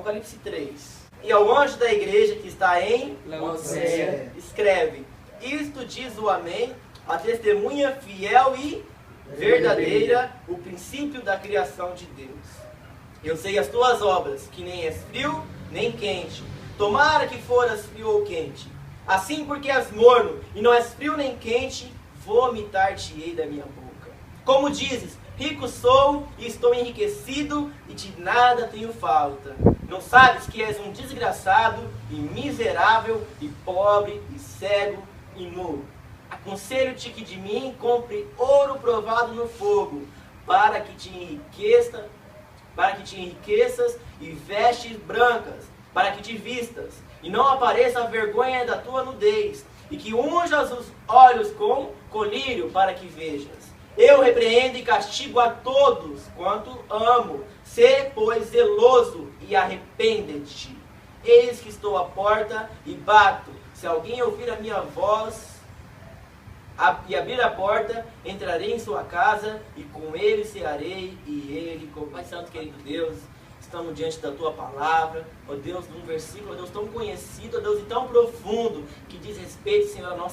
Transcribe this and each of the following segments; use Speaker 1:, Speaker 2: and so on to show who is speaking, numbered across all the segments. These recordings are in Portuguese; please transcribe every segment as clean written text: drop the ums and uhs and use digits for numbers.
Speaker 1: Apocalipse 3. E ao anjo da igreja que está em
Speaker 2: Laodiceia,
Speaker 1: escreve: isto diz o Amém, a testemunha fiel e verdadeira, o princípio da criação de Deus. Eu sei as tuas obras, que nem és frio, nem quente. Tomara que foras frio ou quente. Assim, porque és morno, e não és frio nem quente, vomitar-te-ei da minha boca. Como dizes, rico sou, e estou enriquecido, e de nada tenho falta. Não sabes que és um desgraçado, e miserável, e pobre, e cego, e nu. Aconselho-te que de mim compre ouro provado no fogo, para que te enriqueças e vestes brancas, para que te vistas, e não apareça a vergonha da tua nudez, e que unjas os olhos com colírio, para que vejas. Eu repreendo e castigo a todos quanto amo. Sê, pois, zeloso e arrepende-te. Eis que estou à porta e bato. Se alguém ouvir a minha voz e abrir a porta, entrarei em sua casa e com ele cearei e ele com... Pai Santo, querido Deus, estamos diante da tua palavra, ó Deus, num versículo, ó Deus, tão conhecido, ó Deus, e tão profundo, que diz respeito, Senhor, ó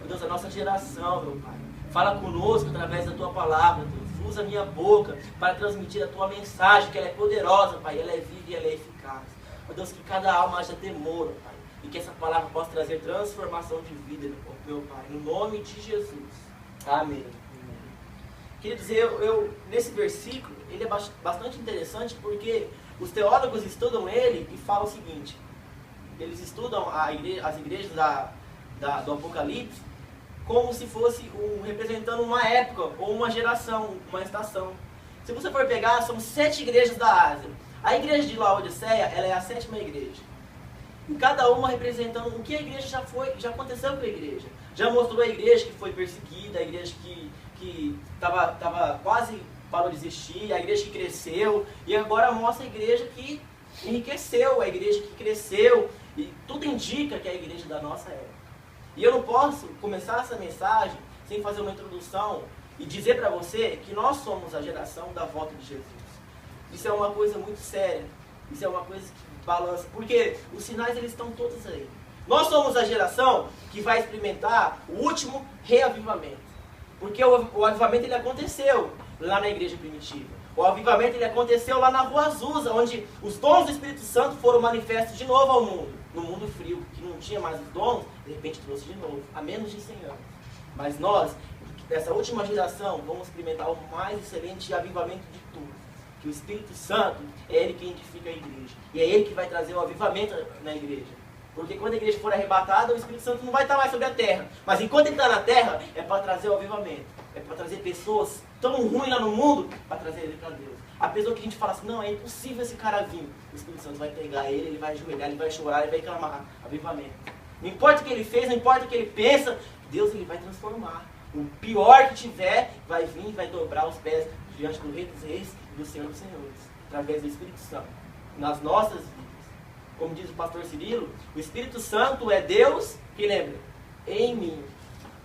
Speaker 1: Deus, a nossa geração, meu Pai. Fala conosco através da tua palavra, Deus. Usa a minha boca para transmitir a tua mensagem, que ela é poderosa, Pai, ela é viva e ela é eficaz. Ó Deus, que cada alma haja temor, ó Pai, e que essa palavra possa trazer transformação de vida, meu Pai, no nome de Jesus. Amém. Queridos, nesse versículo, ele é bastante interessante porque os teólogos estudam ele e falam o seguinte: eles estudam as igrejas do Apocalipse como se fosse representando uma época, ou uma geração, uma estação. Se você for pegar, são 7 igrejas da Ásia. A igreja de Laodiceia, ela é a 7ª igreja. E cada uma representando o que a igreja já aconteceu com a igreja. Já mostrou a igreja que foi perseguida, a igreja que estava quase para desistir, a igreja que cresceu, e agora mostra a igreja que enriqueceu, a igreja que cresceu, e tudo indica que é a igreja da nossa época. E eu não posso começar essa mensagem sem fazer uma introdução e dizer para você que nós somos a geração da volta de Jesus. Isso é uma coisa muito séria, isso é uma coisa que balança, porque os sinais eles estão todos aí. Nós somos a geração que vai experimentar o último reavivamento. Porque o avivamento ele aconteceu lá na igreja primitiva. O avivamento ele aconteceu lá na Rua Azusa, onde os dons do Espírito Santo foram manifestos de novo ao mundo. No mundo frio, que não tinha mais os dons, de repente trouxe de novo, há menos de 100 anos. Mas nós, nessa última geração, vamos experimentar o mais excelente avivamento de tudo. Que o Espírito Santo é Ele que identifica a igreja. E é Ele que vai trazer o avivamento na igreja. Porque quando a igreja for arrebatada, o Espírito Santo não vai estar mais sobre a terra. Mas enquanto ele está na terra, é para trazer o avivamento. É para trazer pessoas tão ruins lá no mundo, para trazer ele para Deus. Apesar que a gente fala assim, não, é impossível esse cara vir. O Espírito Santo vai pegar ele vai ajoelhar, ele vai chorar, ele vai clamar. Avivamento. Não importa o que ele fez, não importa o que ele pensa, Deus ele vai transformar. O pior que tiver, vai vir e vai dobrar os pés diante do Rei dos Reis e do Senhor dos Senhores. Através do Espírito Santo. Nas nossas vidas. Como diz o pastor Cirilo, o Espírito Santo é Deus, que lembra? Em mim.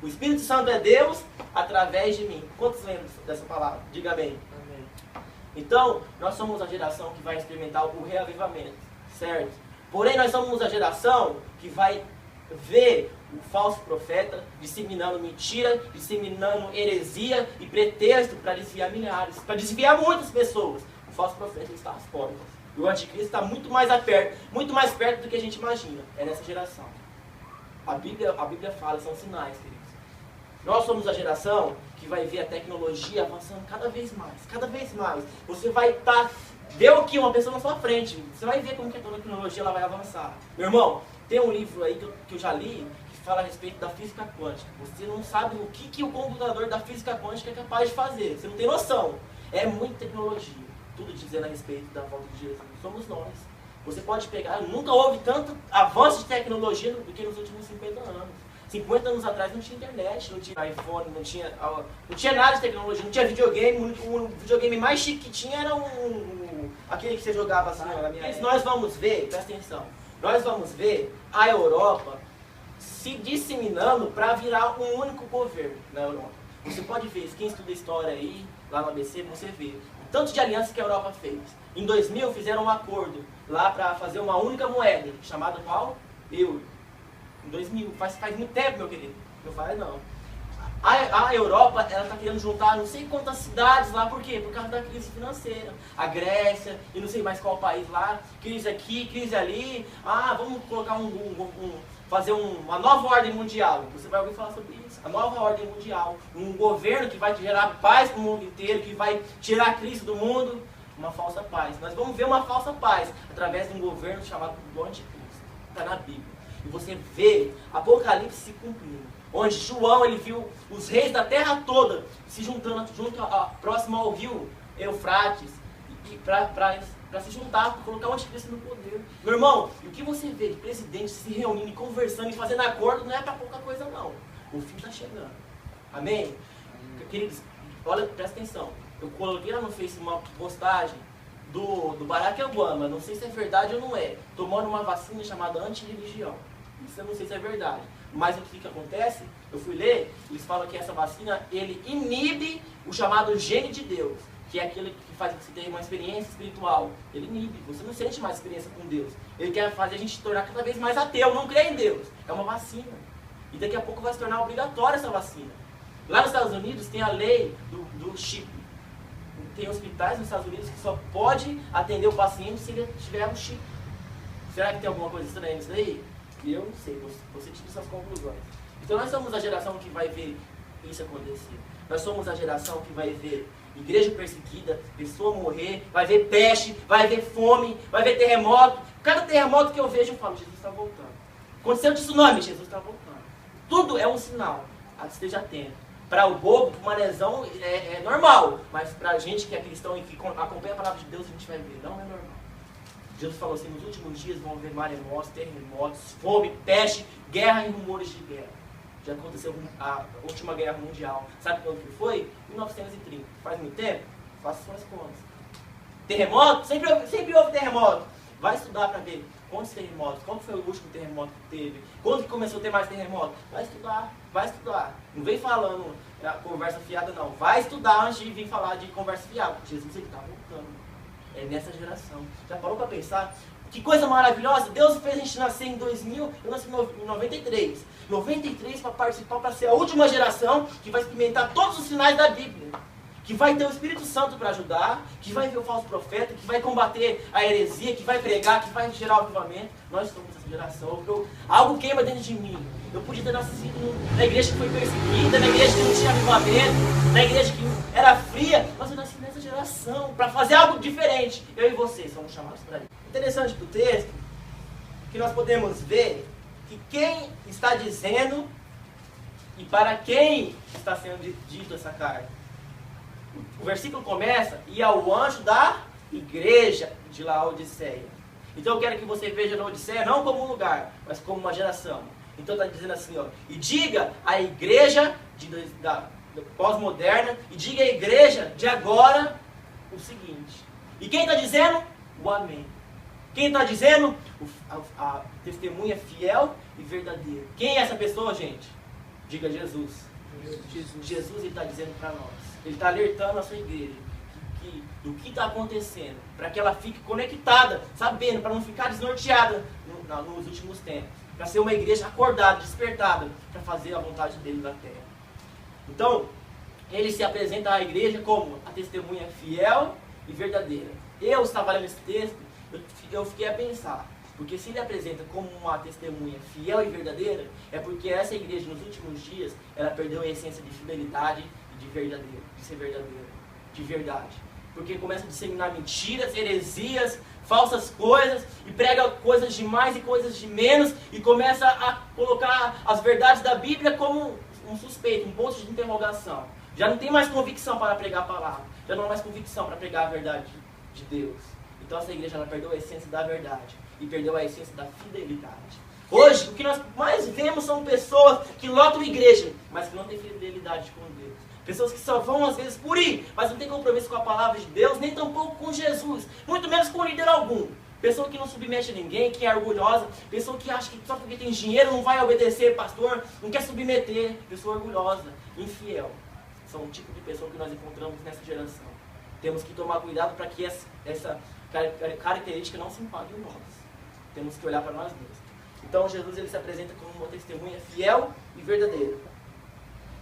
Speaker 1: O Espírito Santo é Deus através de mim. Quantos lembram dessa palavra? Diga bem. Amém. Então, nós somos a geração que vai experimentar o reavivamento, certo? Porém, nós somos a geração que vai ver o falso profeta disseminando mentira, disseminando heresia e pretexto para desviar milhares, para desviar muitas pessoas. O falso profeta está às portas. E o anticristo está muito mais perto do que a gente imagina. É nessa geração. A Bíblia fala, são sinais, queridos. Nós somos a geração que vai ver a tecnologia avançando cada vez mais. Cada vez mais. Você vai estar... Deu aqui uma pessoa na sua frente. Você vai ver como que a tecnologia ela vai avançar. Meu irmão, tem um livro aí que eu já li, que fala a respeito da física quântica. Você não sabe o que o computador da física quântica é capaz de fazer. Você não tem noção. É muita tecnologia. Tudo dizendo a respeito da volta de Jesus. Somos nós. Você pode pegar, nunca houve tanto avanço de tecnologia do que nos últimos 50 anos. 50 anos atrás não tinha internet, não tinha iPhone, não tinha nada de tecnologia, não tinha videogame. O videogame mais chique que tinha era aquele que você jogava assim na minha época. Nós vamos ver, presta atenção, nós vamos ver a Europa se disseminando para virar um único governo na Europa. Você pode ver, quem estuda história aí, lá no ABC, você vê. tanto de alianças que a Europa fez. Em 2000 fizeram um acordo lá para fazer uma única moeda, chamada qual? Euro. Em 2000, faz muito tempo, meu querido. Eu falei, não. A Europa, ela está querendo juntar não sei quantas cidades lá, por quê? Por causa da crise financeira. A Grécia, e não sei mais qual país lá, crise aqui, crise ali. Ah, vamos colocar fazer uma nova ordem mundial. Você vai ouvir falar sobre isso. A nova ordem mundial. Um governo que vai gerar paz para o mundo inteiro, que vai tirar a crise do mundo. Uma falsa paz. Nós vamos ver uma falsa paz através de um governo chamado do Anticristo. Está na Bíblia. E você vê Apocalipse se cumprindo. Onde João ele viu os reis da terra toda se juntando próximo ao rio Eufrates para se juntar, para colocar o anticristo no poder. Meu irmão, e o que você vê de presidentes se reunindo, conversando e fazendo acordo não é para pouca coisa não. O fim está chegando. Amém? Queridos, olha, presta atenção. Eu coloquei lá no Facebook uma postagem do Barack Obama, não sei se é verdade ou não é, tomando uma vacina chamada antirreligião. Isso eu não sei se é verdade. Mas o que acontece? Eu fui ler, eles falam que essa vacina, ele inibe o chamado gene de Deus, que é aquele que faz você ter uma experiência espiritual. Ele inibe, você não sente mais experiência com Deus. Ele quer fazer a gente se tornar cada vez mais ateu, não crê em Deus. É uma vacina. E daqui a pouco vai se tornar obrigatória essa vacina. Lá nos Estados Unidos tem a lei do chip. Tem hospitais nos Estados Unidos que só pode atender o paciente se ele tiver um chip. Será que tem alguma coisa estranha nisso daí? Eu não sei, você tira suas conclusões. Então nós somos a geração que vai ver isso acontecer. Nós somos a geração que vai ver igreja perseguida, pessoa morrer, vai ver peste, vai ver fome, vai ver terremoto. Cada terremoto que eu vejo eu falo, Jesus está voltando. Aconteceu tsunami, Jesus está voltando. Tudo é um sinal, esteja atento. Para o bobo, uma lesão é normal, mas para a gente que é cristão e que acompanha a palavra de Deus, a gente vai ver, não é normal. Jesus falou assim, nos últimos dias vão haver maremotos, terremotos, fome, peste, guerra e rumores de guerra. Já aconteceu a última guerra mundial. Sabe quando que foi? 1930. Faz muito tempo? Faça suas contas. Terremoto? Sempre houve terremoto. Vai estudar para ver quantos terremotos, qual foi o último terremoto que teve, quando que começou a ter mais terremoto. Vai estudar, vai estudar. Não vem falando conversa fiada não. Vai estudar antes de vir falar de conversa fiada. Jesus está voltando. É nessa geração. Já parou para pensar? Que coisa maravilhosa! Deus fez a gente nascer em 2000, eu nasci em 93. 93 para participar, para ser a última geração que vai experimentar todos os sinais da Bíblia. Que vai ter o Espírito Santo para ajudar, que vai ver o falso profeta, que vai combater a heresia, que vai pregar, que vai gerar o avivamento. Nós somos essa geração. Algo queima dentro de mim. Eu podia ter nascido na igreja que foi perseguida, na igreja que não tinha avivamento, na igreja que era fria, mas eu nasci nessa geração para fazer algo diferente. Eu e você somos chamados para isso. Interessante do texto que nós podemos ver que quem está dizendo e para quem está sendo dito essa carta. O versículo começa, e ao anjo da igreja de Laodiceia. Então eu quero que você veja Laodiceia não como um lugar, mas como uma geração. Então está dizendo assim, ó, e diga à igreja da pós-moderna, e diga à igreja de agora o seguinte. E quem está dizendo? O amém. Quem está dizendo? A testemunha fiel e verdadeira. Quem é essa pessoa, gente? Diga Jesus. Jesus ele está dizendo para nós. Ele está alertando a sua igreja do que está acontecendo, para que ela fique conectada, sabendo, para não ficar desnorteada nos últimos tempos. Para ser uma igreja acordada, despertada, para fazer a vontade dele na terra. Então, ele se apresenta à igreja como a testemunha fiel e verdadeira. Eu estava lendo esse texto, eu fiquei a pensar, porque se ele apresenta como uma testemunha fiel e verdadeira, é porque essa igreja nos últimos dias, ela perdeu a essência de fidelidade e de verdadeiro, de ser verdadeira, de verdade. Porque começa a disseminar mentiras, heresias, falsas coisas, e prega coisas de mais e coisas de menos, e começa a colocar as verdades da Bíblia como um suspeito, um ponto de interrogação. Já não tem mais convicção para pregar a palavra, já não há mais convicção para pregar a verdade de Deus. Então essa igreja ela perdeu a essência da verdade e perdeu a essência da fidelidade. Hoje, o que nós mais vemos são pessoas que lotam a igreja, mas que não têm fidelidade com Deus. Pessoas que só vão às vezes por ir, mas não têm compromisso com a palavra de Deus, nem tampouco com Jesus, muito menos com líder algum. Pessoa que não submete a ninguém, que é orgulhosa, pessoa que acha que só porque tem dinheiro não vai obedecer, pastor, não quer submeter, pessoa orgulhosa, infiel. São o tipo de pessoa que nós encontramos nessa geração. temos que tomar cuidado para que essa característica não se enquadre em nós. Temos que olhar para nós mesmos. Então Jesus ele se apresenta como uma testemunha fiel e verdadeira.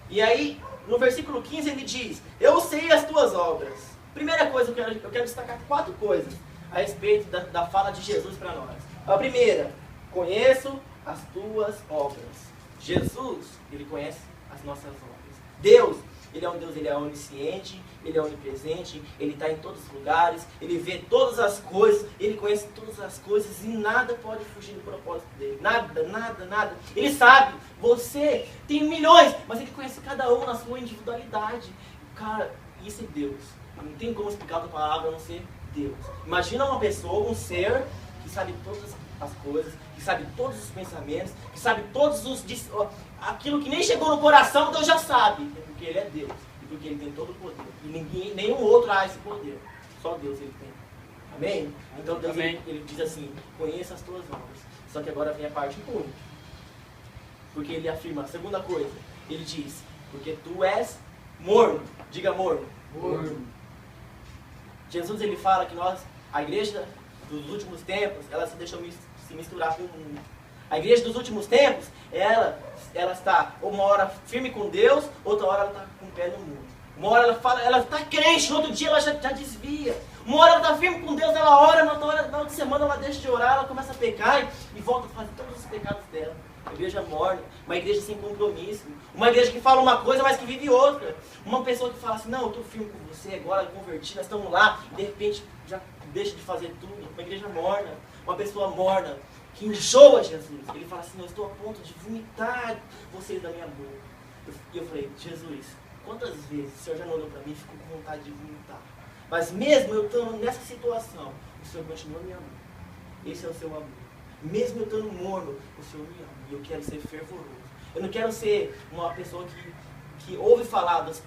Speaker 1: E aí, no versículo 15 ele diz: eu sei as tuas obras. Primeira coisa, eu quero destacar 4 coisas a respeito da fala de Jesus para nós. A primeira, conheço as tuas obras. Jesus, ele conhece as nossas obras. Deus, ele é um Deus, ele é onisciente, ele é onipresente, ele está em todos os lugares, ele vê todas as coisas, ele conhece todas as coisas e nada pode fugir do propósito dele. Nada, nada, nada. Ele sabe, você tem milhões, mas ele conhece cada um na sua individualidade. Cara, isso é Deus. Não tem como explicar outra palavra a não ser Deus. Imagina uma pessoa, um ser que sabe todas as coisas, que sabe todos os pensamentos, que sabe todos os... aquilo que nem chegou no coração, Deus já sabe. É porque ele é Deus. E porque ele tem todo o poder. E nenhum outro há esse poder. Só Deus ele tem. Amém? Então Deus ele diz assim: conheça as tuas obras. Só que agora vem a parte ruim. Porque ele afirma a segunda coisa. Ele diz: porque tu és morno. Diga morno.
Speaker 2: Morno.
Speaker 1: Jesus ele fala que a igreja dos últimos tempos, ela se deixou se misturar com o mundo. A igreja dos últimos tempos, ela está uma hora firme com Deus, outra hora ela está com o pé no mundo. Uma hora ela está crente, no outro dia ela já desvia. Uma hora ela está firme com Deus, ela ora, na outra semana ela deixa de orar, ela começa a pecar e volta a fazer todos os pecados dela. Uma igreja morna, uma igreja sem compromisso, uma igreja que fala uma coisa, mas que vive outra. Uma pessoa que fala assim: não, eu estou firme com você, agora converti, nós estamos lá, e de repente já deixa de fazer tudo. Uma igreja morna, uma pessoa morna, que enjoa Jesus. Ele fala assim: eu estou a ponto de vomitar vocês da minha boca. E eu falei: Jesus, quantas vezes o Senhor já não olhou para mim e ficou com vontade de vomitar? Mas mesmo eu estando nessa situação, o Senhor continua me amando. Esse é o seu amor. Mesmo eu estando morno, o Senhor me ama. E eu quero ser fervoroso. Eu não quero ser uma pessoa que ouve falar das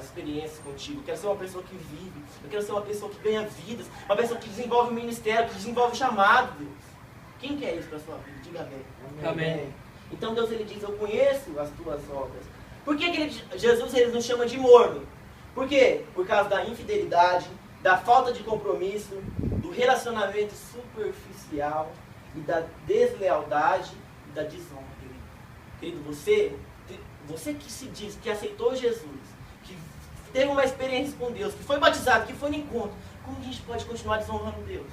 Speaker 1: experiências contigo. Eu quero ser uma pessoa que vive. Eu quero ser uma pessoa que ganha vidas. Uma pessoa que desenvolve o ministério, que desenvolve o chamado, Deus. Quem quer isso para a sua vida? Diga amém.
Speaker 2: Amém.
Speaker 1: Então Deus ele diz: eu conheço as tuas obras. Por que Jesus ele nos chama de morno? Por quê? Por causa da infidelidade, da falta de compromisso, do relacionamento superficial e da deslealdade e da desonra, querido. Querido, você que se diz que aceitou Jesus, que teve uma experiência com Deus, que foi batizado, que foi no encontro, como a gente pode continuar desonrando Deus?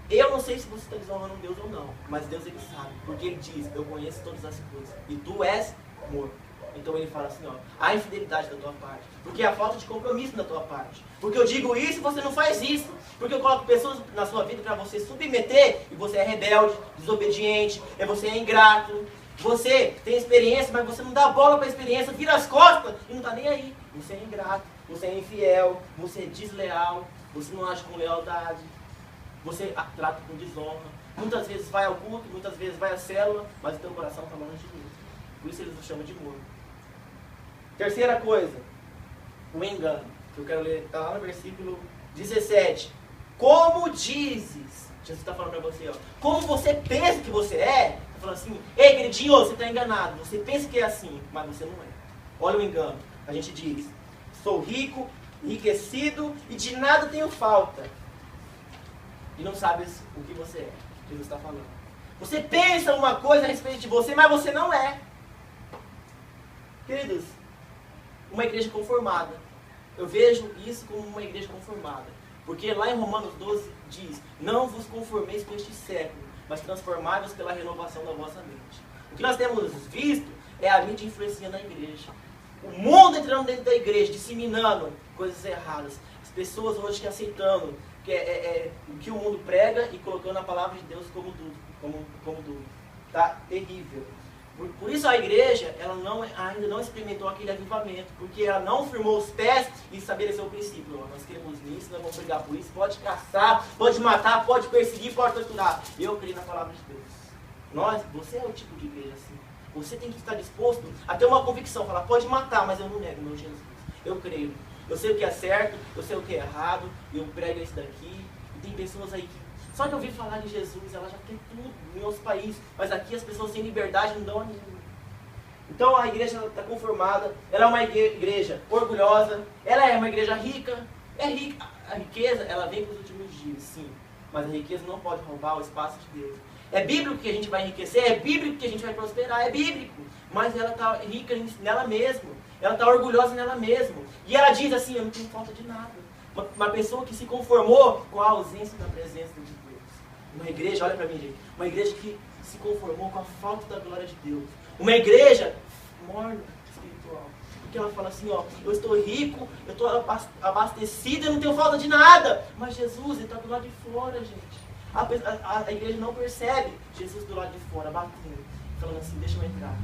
Speaker 1: Eu não sei se você está desonrando Deus ou não, mas Deus ele sabe, porque ele diz: eu conheço todas as coisas e tu és morto. Então ele fala assim: ó, a infidelidade da tua parte, porque a falta de compromisso da tua parte, porque eu digo isso e você não faz isso, porque eu coloco pessoas na sua vida para você submeter e você é rebelde, desobediente, você é ingrato, você tem experiência, mas você não dá bola para a experiência, vira as costas e não está nem aí. Você é ingrato, você é infiel, você é desleal, você não age com lealdade, você trata com desonra. Muitas vezes vai ao culto, muitas vezes vai à célula, mas o teu coração está longe de Deus. Por isso eles o chamam de morno. Terceira coisa, o engano, que eu quero ler, está lá no versículo 17. Como dizes, Jesus está falando para você, ó, como você pensa que você é, está falando assim: ei, queridinho, você está enganado, você pensa que é assim, mas você não é. Olha o engano, a gente diz: sou rico, enriquecido e de nada tenho falta. E não sabes o que você é. Jesus está falando. Você pensa uma coisa a respeito de você, mas você não é. Queridos, uma igreja conformada. Eu vejo isso como uma igreja conformada. Porque lá em Romanos 12 diz: não vos conformeis com este século, mas transformai-vos pela renovação da vossa mente. O que nós temos visto é a mídia influenciando a igreja. O mundo entrando dentro da igreja, disseminando coisas erradas. As pessoas hoje que aceitando o que o mundo prega e colocando a palavra de Deus como dúvida. Tá terrível. Por isso a igreja ela ainda não experimentou aquele avivamento, porque ela não firmou os pés e estabeleceu o princípio. Nós queremos nisso, nós vamos brigar por isso, pode caçar, pode matar, pode perseguir, pode torturar. Eu creio na palavra de Deus. Você é o tipo de igreja assim. Você tem que estar disposto a ter uma convicção, falar: pode matar, mas eu não nego meu Jesus. Eu creio. Eu sei o que é certo, eu sei o que é errado, eu prego isso daqui. E tem pessoas aí que só de ouvir falar de Jesus, ela já tem tudo em outros países. Mas aqui as pessoas sem liberdade não dão a mínima. Então a igreja está conformada, ela é uma igreja orgulhosa, ela é uma igreja rica. É rica. A riqueza, ela vem para os últimos dias, sim. Mas a riqueza não pode roubar o espaço de Deus. É bíblico que a gente vai enriquecer, é bíblico que a gente vai prosperar, é bíblico. Mas ela está rica nela mesma, ela está orgulhosa nela mesma. E ela diz assim, eu não tenho falta de nada. Uma pessoa que se conformou com a ausência da presença de Deus. Uma igreja, olha para mim, gente, uma igreja que se conformou com a falta da glória de Deus. Uma igreja morna espiritual. Porque ela fala assim, ó, eu estou rico, eu estou abastecido, eu não tenho falta de nada. Mas Jesus, ele está do lado de fora, gente. A igreja não percebe Jesus do lado de fora, batendo, falando assim, deixa eu entrar.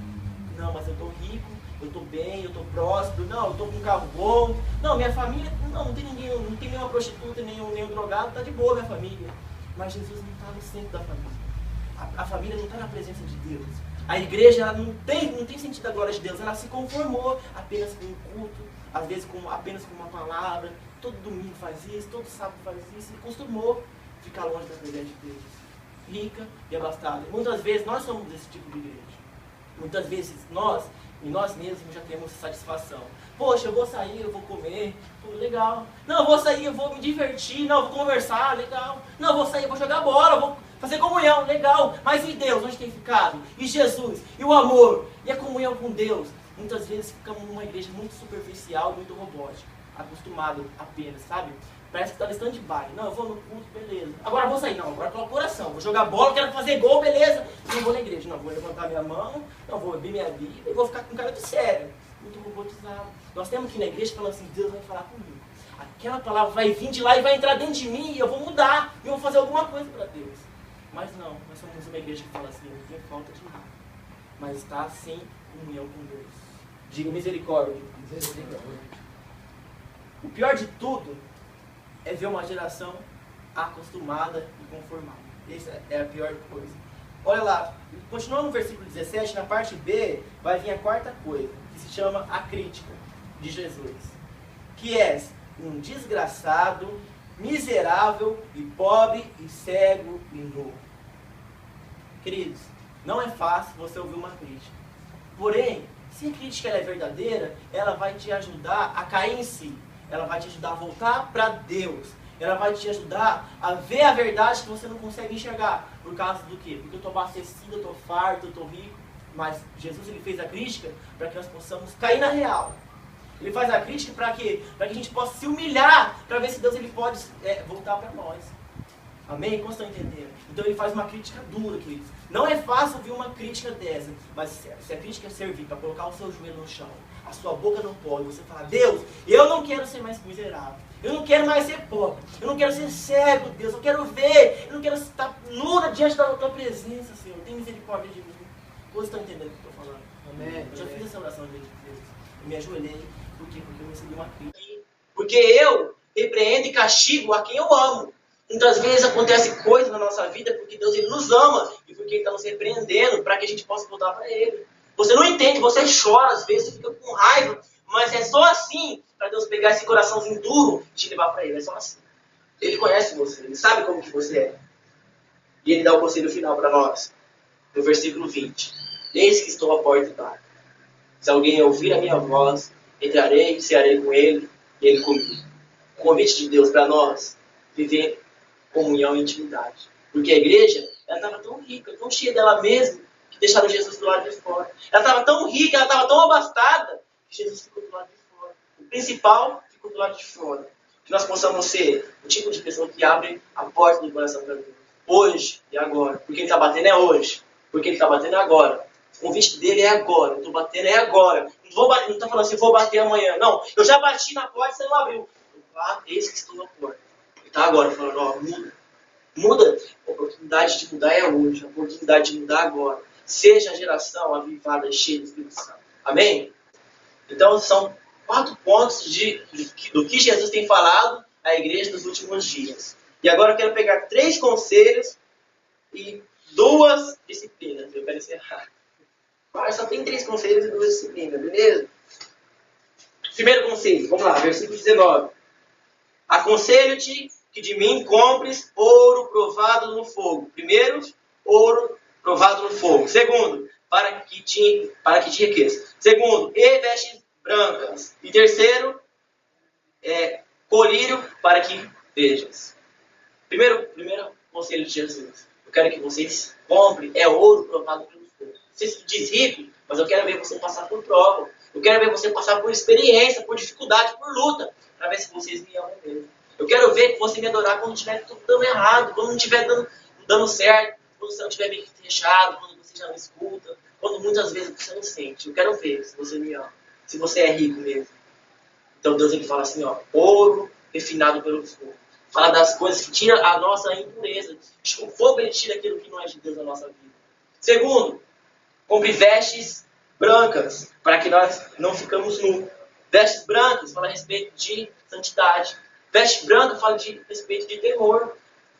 Speaker 1: Não, mas eu estou rico, eu estou bem, eu estou próspero, não, eu estou com um carro bom. Não, minha família, não tem ninguém, não tem nenhuma prostituta, nenhum drogado, está de boa minha família. Mas Jesus não está no centro da família. A família não está na presença de Deus. A igreja ela não tem sentido da glória de Deus, ela se conformou apenas com um culto, às vezes apenas com uma palavra. Todo domingo faz isso, todo sábado faz isso, e costumou ficar longe da presença de Deus. Rica e abastada. Muitas vezes nós somos esse tipo de igreja. Muitas vezes nós mesmos já temos satisfação. Poxa, eu vou sair, eu vou comer, tudo legal. Não, eu vou sair, eu vou me divertir, não, eu vou conversar, legal. Não, eu vou sair, eu vou jogar bola, eu vou fazer comunhão, legal. Mas e Deus, onde tem ficado? E Jesus? E o amor? E a comunhão com Deus? Muitas vezes ficamos numa igreja muito superficial, muito robótica. Acostumado apenas, sabe? Parece que está no stand-by. Não, eu vou no culto, beleza. Agora eu vou sair. Não, agora eu coloco coração. Vou jogar bola, quero fazer gol, beleza. Não vou na igreja. Não, vou levantar minha mão. Não, vou abrir minha Bíblia e vou ficar com cara de sério. Muito robotizado. Nós temos que ir na igreja falando assim, Deus vai falar comigo. Aquela palavra vai vir de lá e vai entrar dentro de mim e eu vou mudar. E eu vou fazer alguma coisa para Deus. Mas não, nós somos uma igreja que fala assim, não tem falta de nada. Mas está sem comunhão com Deus. Diga misericórdia. O pior de tudo é ver uma geração acostumada e conformada. Essa é a pior coisa. Olha lá, continuando no versículo 17, na parte B, vai vir a quarta coisa, que se chama a crítica de Jesus. Que é um desgraçado, miserável e pobre e cego e nu. Queridos, não é fácil você ouvir uma crítica. Porém, se a crítica é verdadeira, ela vai te ajudar a cair em si. Ela vai te ajudar a voltar para Deus. Ela vai te ajudar a ver a verdade que você não consegue enxergar. Por causa do quê? Porque eu estou abastecido, eu estou farto, eu estou rico. Mas Jesus ele fez a crítica para que nós possamos cair na real. Ele faz a crítica para quê? Para que a gente possa se humilhar, para ver se Deus ele pode voltar para nós. Amém? Como estão entendendo? Então ele faz uma crítica dura, queridos. Não é fácil ouvir uma crítica dessa, mas se a crítica servir para colocar o seu joelho no chão, a sua boca não pode, você fala, Deus, eu não quero ser mais miserável, eu não quero mais ser pobre, eu não quero ser cego, Deus, eu quero ver, eu não quero estar nua diante da tua presença, Senhor, tem misericórdia de mim. Vocês estão entendendo o que eu estou falando? Amém. Eu já fiz essa oração diante de Deus, eu me ajoelhei, por quê? Porque eu recebi uma crítica. Porque eu repreendo e castigo a quem eu amo. Muitas vezes acontece coisas na nossa vida porque Deus ele nos ama e porque Ele está nos repreendendo para que a gente possa voltar para Ele. Você não entende, você chora às vezes, você fica com raiva, mas é só assim para Deus pegar esse coraçãozinho duro e te levar para Ele. É só assim. Ele conhece você, Ele sabe como que você é. E Ele dá o conselho final para nós, no versículo 20. Eis que estou à porta e bato. Se alguém ouvir a minha voz, entrarei e cearei com Ele e Ele comigo. O convite de Deus para nós viver comunhão e intimidade. Porque a igreja, ela estava tão rica, tão cheia dela mesma, que deixaram Jesus do lado de fora. Ela estava tão rica, ela estava tão abastada, que Jesus ficou do lado de fora. O principal ficou do lado de fora. Que nós possamos ser o tipo de pessoa que abre a porta do coração para Deus. Hoje e agora. Porque Ele está batendo é hoje. Porque Ele está batendo é agora. O convite dele é agora. Eu estou batendo é agora. Não está falando assim, vou bater amanhã. Não, eu já bati na porta e você não abriu. Eis que estou na porta. Está agora falando, ó, muda. Muda. A oportunidade de mudar é hoje. A oportunidade de mudar agora. Seja a geração avivada e cheia do Espírito Santo. Amém? Então são 4 pontos do que Jesus tem falado à igreja nos últimos dias. E agora eu quero pegar 3 conselhos e 2 disciplinas. Eu quero encerrar. Só tem 3 conselhos e 2 disciplinas, beleza? Primeiro conselho, vamos lá, versículo 19. Aconselho-te que de mim compres ouro provado no fogo. Primeiro, ouro provado no fogo. Segundo, para que te enriqueça. Segundo, e vestes brancas. E terceiro, colírio para que vejas. Primeiro conselho de Jesus. Eu quero que vocês comprem ouro provado pelo fogo. Você se diz rico, mas eu quero ver você passar por prova. Eu quero ver você passar por experiência, por dificuldade, por luta, para ver se vocês me amam mesmo. Eu quero ver você me adorar quando estiver tudo dando errado, quando não estiver dando certo, quando você não estiver bem fechado, quando você já não escuta, quando muitas vezes você não sente. Eu quero ver se você me ama, se você é rico mesmo. Então Deus ele fala assim, ouro refinado pelo fogo. Fala das coisas que tiram a nossa impureza. O fogo ele tira aquilo que não é de Deus na nossa vida. Segundo, compre vestes brancas, para que nós não ficamos nus. Vestes brancas fala a respeito de santidade. Veste branca fala a respeito de temor.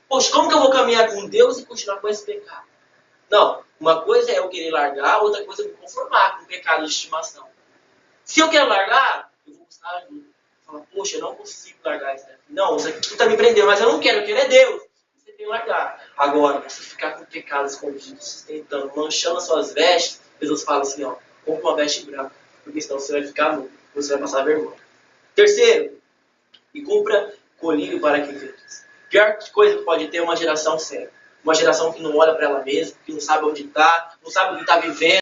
Speaker 1: Poxa, como que eu vou caminhar com Deus e continuar com esse pecado? Não, uma coisa é eu querer largar, outra coisa é eu me conformar com o pecado de estimação. Se eu quero largar, eu vou buscar ajuda. Falar, poxa, eu não consigo largar isso daqui. Não, isso aqui está me prendendo, mas eu não quero, eu quero é Deus. Você tem que largar. Agora, se ficar com o pecado escondido, sustentando, manchando as suas vestes, Jesus fala assim, compre uma veste branca, porque senão você vai ficar nu, você vai passar vergonha. Terceiro, e compra colírio para que vejas. Pior coisa que pode ter é uma geração cega. Uma geração que não olha para ela mesma, que não sabe onde está, não sabe o que está vivendo.